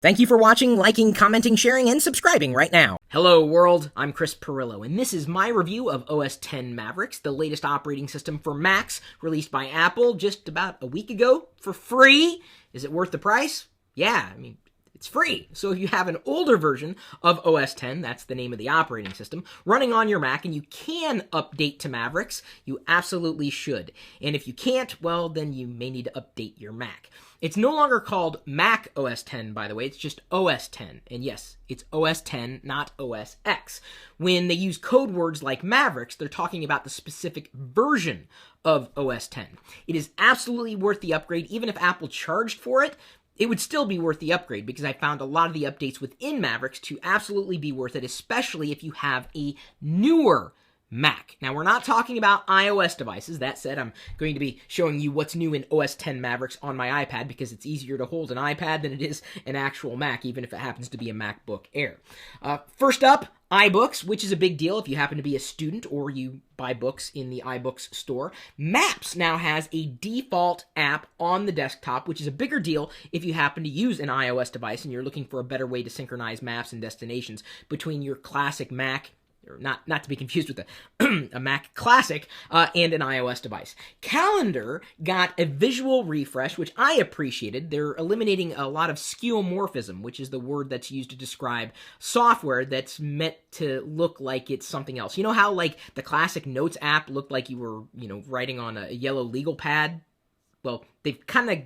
Thank you for watching, liking, commenting, sharing, and subscribing right now. Hello world, I'm Chris Pirillo, and this is my review of OS X Mavericks, the latest operating system for Macs, released by Apple just about a week ago for free. Is it worth the price? Yeah, I mean, it's free. So if you have an older version of OS X, that's the name of the operating system, running on your Mac and you can update to Mavericks, you absolutely should. And if you can't, well, then you may need to update your Mac. It's no longer called Mac OS X, by the way. It's just OS X. And yes, it's OS X, not OS X. When they use code words like Mavericks, they're talking about the specific version of OS X. It is absolutely worth the upgrade. Even if Apple charged for it, it would still be worth the upgrade because I found a lot of the updates within Mavericks to absolutely be worth it, especially if you have a newer Mac. Now, we're not talking about iOS devices. That said, I'm going to be showing you what's new in OS X Mavericks on my iPad because it's easier to hold an iPad than it is an actual Mac, even if it happens to be a MacBook Air. First up, iBooks, which is a big deal if you happen to be a student or you buy books in the iBooks store. Maps now has a default app on the desktop, which is a bigger deal if you happen to use an iOS device and you're looking for a better way to synchronize maps and destinations between your classic Mac, or not to be confused with a Mac Classic, and an iOS device. Calendar got a visual refresh, which I appreciated. They're eliminating a lot of skeuomorphism, which is the word that's used to describe software that's meant to look like it's something else. You know how, like, the classic Notes app looked like you were, writing on a yellow legal pad? Well, they've kind of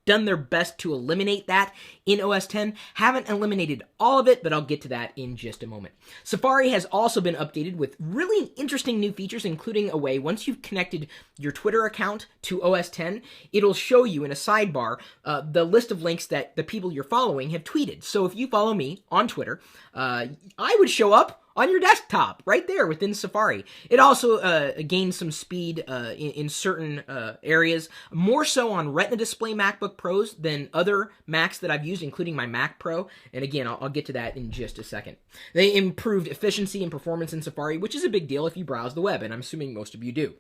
done their best to eliminate that in OS X. Haven't eliminated all of it, but I'll get to that in just a moment. Safari has also been updated with really interesting new features, including a way, once you've connected your Twitter account to OS X, it'll show you in a sidebar the list of links that the people you're following have tweeted. So if you follow me on Twitter, I would show up on your desktop, right there within Safari. It also gains some speed in certain areas, more so on Retina display MacBook Pros than other Macs that I've used, including my Mac Pro. And again, I'll get to that in just a second. They improved efficiency and performance in Safari, which is a big deal if you browse the web, and I'm assuming most of you do.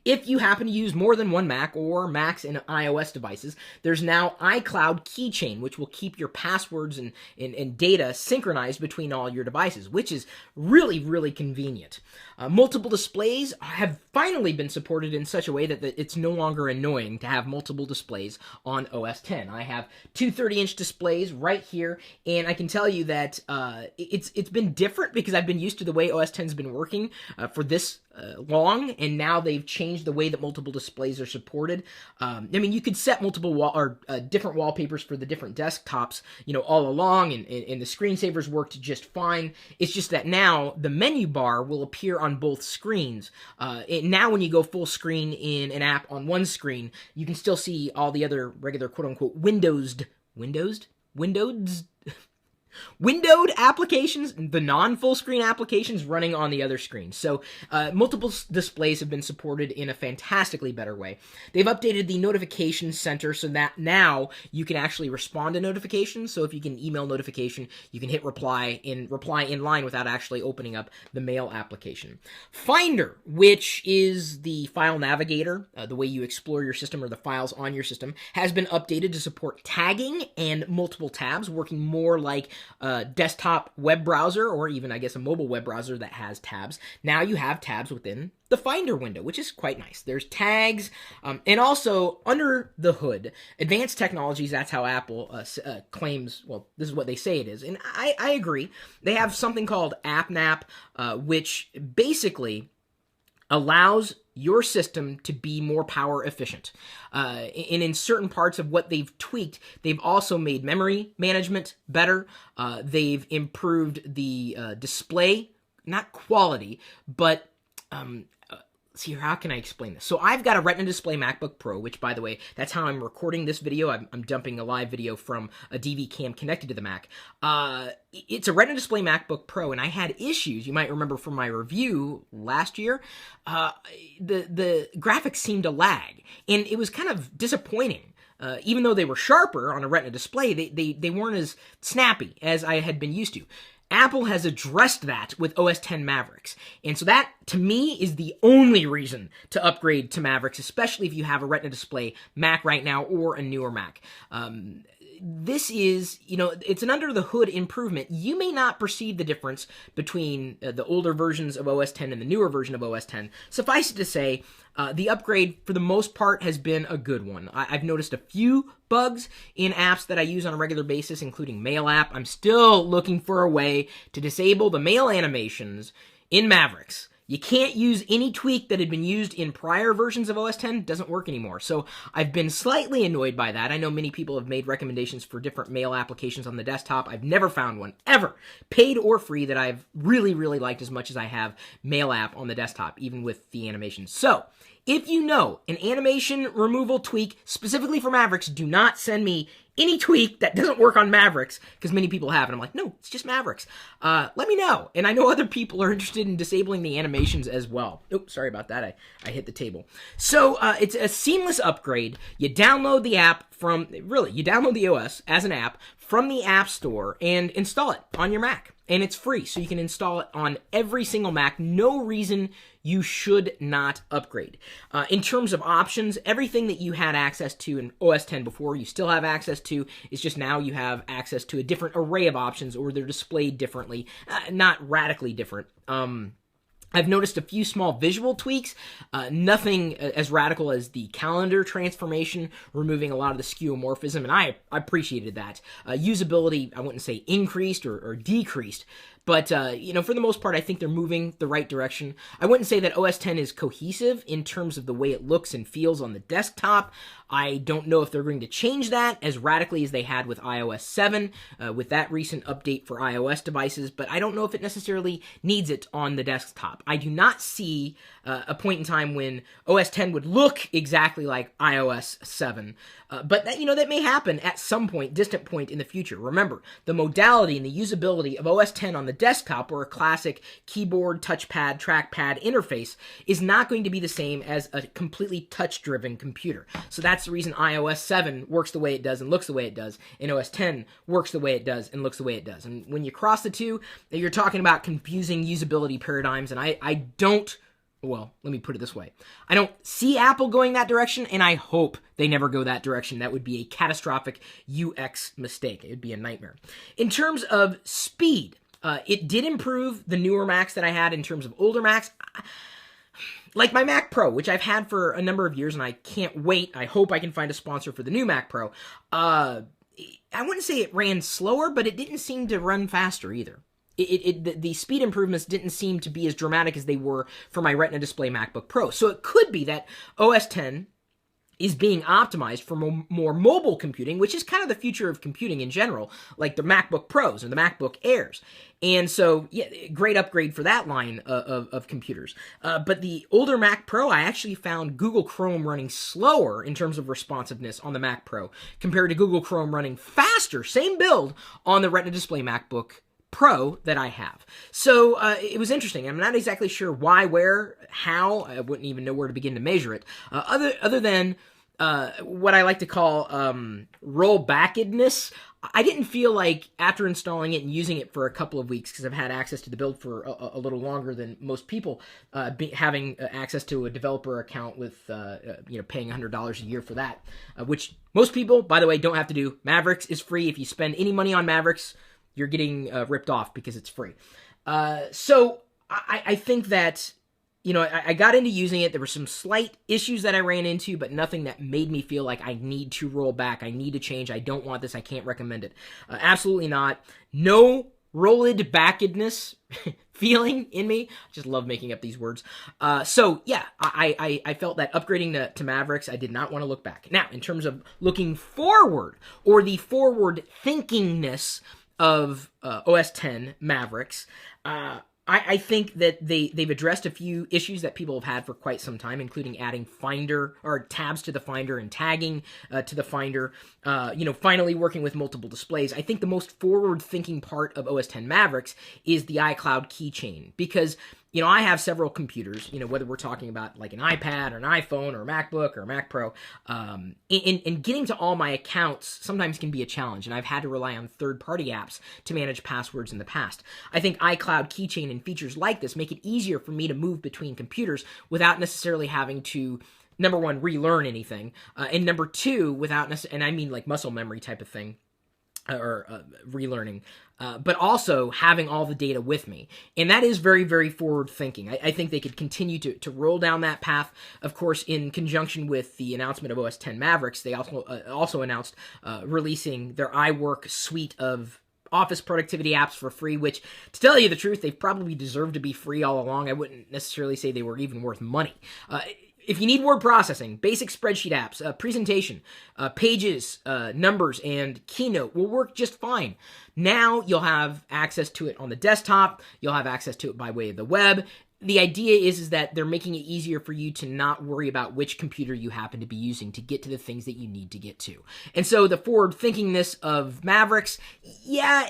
If you happen to use more than one Mac or Macs and iOS devices, there's now iCloud Keychain, which will keep your passwords and data synchronized between all your devices, which is really, really convenient. Multiple displays have finally been supported in such a way that it's no longer annoying to have multiple displays on OS X. I have two 30-inch displays right here, and I can tell you that it's been different because I've been used to the way OS X has been working for this long, and now they've changed the way that multiple displays are supported. I mean, you could set multiple different wallpapers for the different desktops, all along, and the screensavers worked just fine. It's just that now the menu bar will appear on both screens. Now when you go full screen in an app on one screen, you can still see all the other regular quote-unquote windowed applications, the non-full screen applications running on the other screen. So multiple displays have been supported in a fantastically better way. They've updated the notifications center so that now you can actually respond to notifications. So if you can email notification, you can hit reply in line without actually opening up the mail application. Finder, which is the file navigator, the way you explore your system or the files on your system, has been updated to support tagging and multiple tabs, working more like a desktop web browser, or even, I guess, a mobile web browser that has tabs. Now you have tabs within the Finder window, which is quite nice. There's tags, and also under the hood, advanced technologies, that's how Apple claims, well, this is what they say it is, and I agree. They have something called AppNap, which basically allows your system to be more power efficient. And in certain parts of what they've tweaked, they've also made memory management better. They've improved the display, not quality, but see, how can I explain this? So I've got a Retina display MacBook Pro, which, by the way, that's how I'm recording this video. I'm dumping a live video from a DV cam connected to the Mac. It's a Retina display MacBook Pro, and I had issues. You might remember from my review last year. The graphics seemed to lag, and it was kind of disappointing. Even though they were sharper on a Retina display, they weren't as snappy as I had been used to. Apple has addressed that with OS X Mavericks. And so that, to me, is the only reason to upgrade to Mavericks, especially if you have a Retina display Mac right now or a newer Mac. this is, it's an under the hood improvement. You may not perceive the difference between the older versions of OS 10 and the newer version of OS 10. Suffice it to say, the upgrade for the most part has been a good one. I've noticed a few bugs in apps that I use on a regular basis, including Mail app. I'm still looking for a way to disable the mail animations in Mavericks. You can't use any tweak that had been used in prior versions of OS 10. Doesn't work anymore. So I've been slightly annoyed by that. I know many people have made recommendations for different mail applications on the desktop. I've never found one, ever, paid or free, that I've really, really liked as much as I have Mail app on the desktop, even with the animations. So if you know an animation removal tweak specifically for Mavericks, do not send me any tweak that doesn't work on Mavericks, because many people have, and I'm like, no, it's just Mavericks. Let me know. And I know other people are interested in disabling the animations as well. Oops, sorry about that. I hit the table. So it's a seamless upgrade. You download the app you download the OS as an app from the App Store and install it on your Mac. And it's free, so you can install it on every single Mac. No reason you should not upgrade. In terms of options, everything that you had access to in OS 10 before, you still have access to. It's just now you have access to a different array of options, or they're displayed differently, not radically different. I've noticed a few small visual tweaks, nothing as radical as the calendar transformation, removing a lot of the skeuomorphism, and I appreciated that. Usability, I wouldn't say increased or decreased, but, for the most part, I think they're moving the right direction. I wouldn't say that OS 10 is cohesive in terms of the way it looks and feels on the desktop. I don't know if they're going to change that as radically as they had with iOS 7, with that recent update for iOS devices, but I don't know if it necessarily needs it on the desktop. I do not see a point in time when OS 10 would look exactly like iOS 7, but that may happen at some point, distant point in the future. Remember, the modality and the usability of OS 10 on the desktop, or a classic keyboard, touchpad, trackpad interface, is not going to be the same as a completely touch-driven computer. So that's the reason iOS 7 works the way it does and looks the way it does, and OS 10 works the way it does and looks the way it does. And when you cross the two, you're talking about confusing usability paradigms, and I don't, well, let me put it this way. I don't see Apple going that direction, and I hope they never go that direction. That would be a catastrophic UX mistake. It would be a nightmare. In terms of speed, it did improve the newer Macs that I had in terms of older Macs. Like my Mac Pro, which I've had for a number of years, and I can't wait. I hope I can find a sponsor for the new Mac Pro. I wouldn't say it ran slower, but it didn't seem to run faster either. The speed improvements didn't seem to be as dramatic as they were for my Retina display MacBook Pro. So it could be that OS 10 is being optimized for more mobile computing, which is kind of the future of computing in general, like the MacBook Pros and the MacBook Airs. And so, yeah, great upgrade for that line of computers. But the older Mac Pro, I actually found Google Chrome running slower in terms of responsiveness on the Mac Pro compared to Google Chrome running faster, same build, on the Retina display MacBook Pro that I have. So it was interesting. I'm not exactly sure why, where, how. I wouldn't even know where to begin to measure it. Other than what I like to call rollbackedness. I didn't feel like after installing it and using it for a couple of weeks, because I've had access to the build for a little longer than most people, having access to a developer account with paying $100 a year for that, which most people, by the way, don't have to do. Mavericks is free. If you spend any money on Mavericks, you're getting ripped off because it's free. So I think that, I got into using it. There were some slight issues that I ran into, but nothing that made me feel like I need to roll back. I need to change. I don't want this. I can't recommend it. Absolutely not. No rolled backedness feeling in me. I just love making up these words. So yeah, I felt that upgrading to Mavericks, I did not want to look back. Now, in terms of looking forward, or the forward thinkingness of OS 10 Mavericks, I think that they've addressed a few issues that people have had for quite some time, including adding Finder or tabs to the Finder and tagging to the Finder. Finally working with multiple displays. I think the most forward-thinking part of OS 10 Mavericks is the iCloud keychain, because I have several computers, whether we're talking about like an iPad or an iPhone or a MacBook or a Mac Pro, and getting to all my accounts sometimes can be a challenge, and I've had to rely on third-party apps to manage passwords in the past. I think iCloud keychain and features like this make it easier for me to move between computers without necessarily having to, number one, relearn anything, and number two, and I mean like muscle memory type of thing, relearning, but also having all the data with me. And that is very, very forward thinking. I think they could continue to roll down that path. Of course, in conjunction with the announcement of OS X Mavericks, they also announced releasing their iWork suite of office productivity apps for free, which, to tell you the truth, they've probably deserved to be free all along. I wouldn't necessarily say they were even worth money. If you need word processing, basic spreadsheet apps, presentation, pages, numbers, and Keynote will work just fine. Now you'll have access to it on the desktop. You'll have access to it by way of the web. The idea is that they're making it easier for you to not worry about which computer you happen to be using to get to the things that you need to get to. And so the forward-thinkingness of Mavericks, yeah,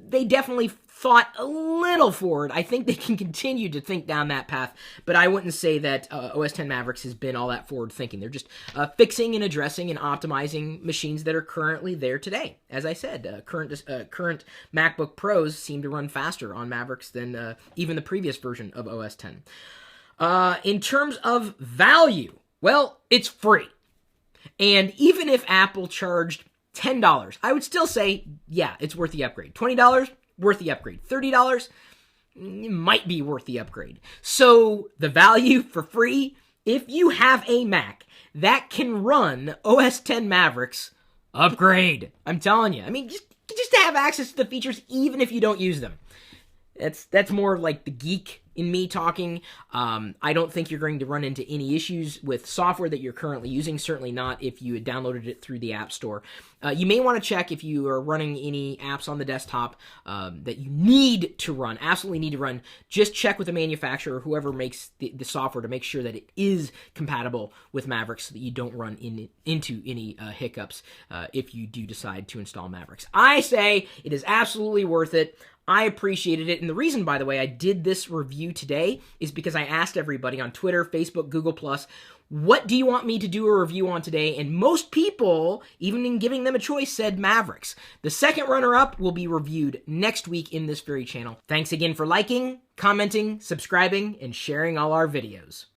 they definitely thought a little forward. I think they can continue to think down that path, but I wouldn't say that OS X Mavericks has been all that forward thinking. They're just fixing and addressing and optimizing machines that are currently there today. As I said, current MacBook Pros seem to run faster on Mavericks than even the previous version of OS X. In terms of value, well, it's free. And even if Apple charged $10, I would still say, yeah, it's worth the upgrade. $20, worth the upgrade. $30 might be worth the upgrade. So the value for free, if you have a Mac that can run OS X Mavericks, upgrade. I'm telling you. I mean, just to have access to the features even if you don't use them. That's more like the geek in me talking. I don't think you're going to run into any issues with software that you're currently using, certainly not if you had downloaded it through the App Store. You may want to check if you are running any apps on the desktop that you need to run, absolutely need to run. Just check with the manufacturer or whoever makes the software to make sure that it is compatible with Mavericks so that you don't run into any hiccups if you do decide to install Mavericks. I say it is absolutely worth it. I appreciated it. And the reason, by the way, I did this review today is because I asked everybody on Twitter, Facebook, Google+, what do you want me to do a review on today? And most people, even in giving them a choice, said Mavericks. The second runner-up will be reviewed next week in this very channel. Thanks again for liking, commenting, subscribing, and sharing all our videos.